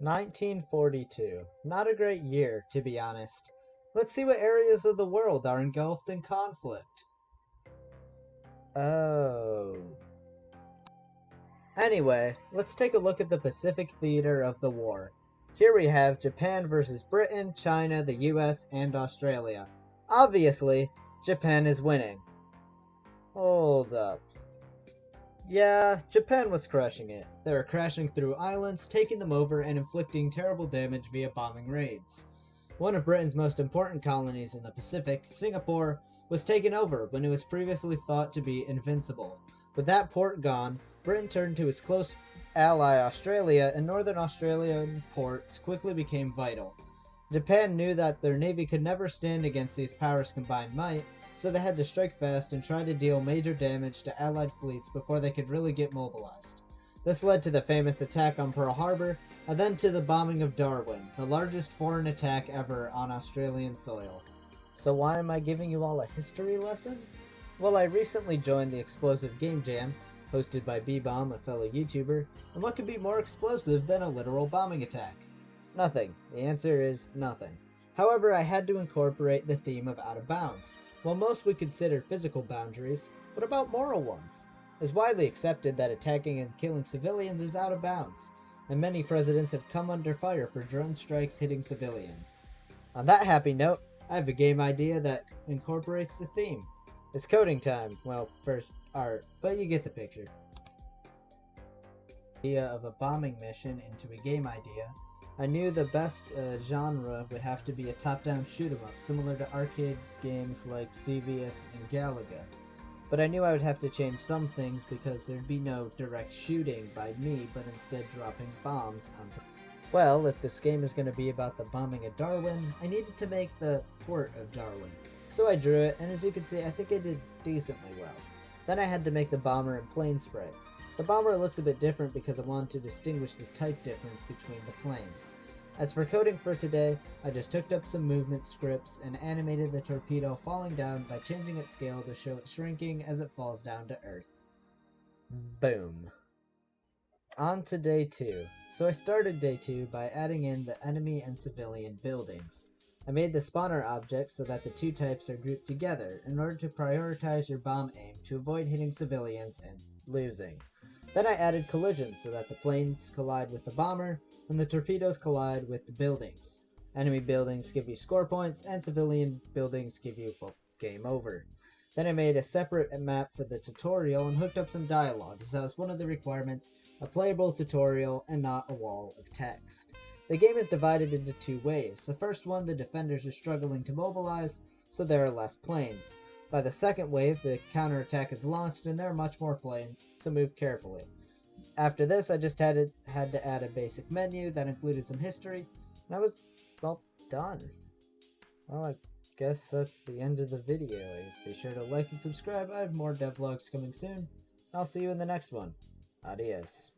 1942. Not a great year, to be honest. Let's see what areas of the world are engulfed in conflict. Oh. Anyway, let's take a look at the Pacific theater of the war. Here we have Japan versus Britain, China, the US, and Australia. Obviously, Japan is winning. Hold up. Yeah, Japan was crushing it. They were crashing through islands, taking them over, and inflicting terrible damage via bombing raids. One of Britain's most important colonies in the Pacific, Singapore, was taken over when it was previously thought to be invincible. With that port gone, Britain turned to its close ally Australia, and northern Australian ports quickly became vital. Japan knew that their navy could never stand against these powers' combined might, so they had to strike fast and try to deal major damage to Allied fleets before they could really get mobilized. This led to the famous attack on Pearl Harbor, and then to the bombing of Darwin, the largest foreign attack ever on Australian soil. So why am I giving you all a history lesson? Well, I recently joined the Explosive Game Jam, hosted by B-Bomb, a fellow YouTuber, and what could be more explosive than a literal bombing attack? Nothing. The answer is nothing. However, I had to incorporate the theme of out of bounds. While most would consider physical boundaries, what about moral ones? It's widely accepted that attacking and killing civilians is out of bounds, and many presidents have come under fire for drone strikes hitting civilians. On that happy note, I have a game idea that incorporates the theme. It's coding time. Well, first art, but you get the picture. Idea of a bombing mission into a game idea. I knew the best genre would have to be a top-down shoot-'em-up, similar to arcade games like Xevious and Galaga. But I knew I would have to change some things because there'd be no direct shooting by me, but instead dropping bombs onto... Well, if this game is going to be about the bombing of Darwin, I needed to make the port of Darwin. So I drew it, and as you can see, I think I did decently well. Then I had to make the bomber and plane sprites. The bomber looks a bit different because I wanted to distinguish the type difference between the planes. As for coding for today, I just hooked up some movement scripts and animated the torpedo falling down by changing its scale to show it shrinking as it falls down to Earth. Boom. On to day 2. So I started day 2 by adding in the enemy and civilian buildings. I made the spawner objects so that the two types are grouped together in order to prioritize your bomb aim to avoid hitting civilians and losing. Then I added collisions so that the planes collide with the bomber and the torpedoes collide with the buildings. Enemy buildings give you score points and civilian buildings give you, well, game over. Then I made a separate map for the tutorial and hooked up some dialogue, as that was one of the requirements, a playable tutorial and not a wall of text. The game is divided into 2 waves. The first one, the defenders are struggling to mobilize, so there are less planes. By the second wave, the counterattack is launched and there are much more planes, so move carefully. After this, I just had to add a basic menu that included some history, and I was, well, done. Well, I guess that's the end of the video. Be sure to like and subscribe. I have more devlogs coming soon. I'll see you in the next one. Adios.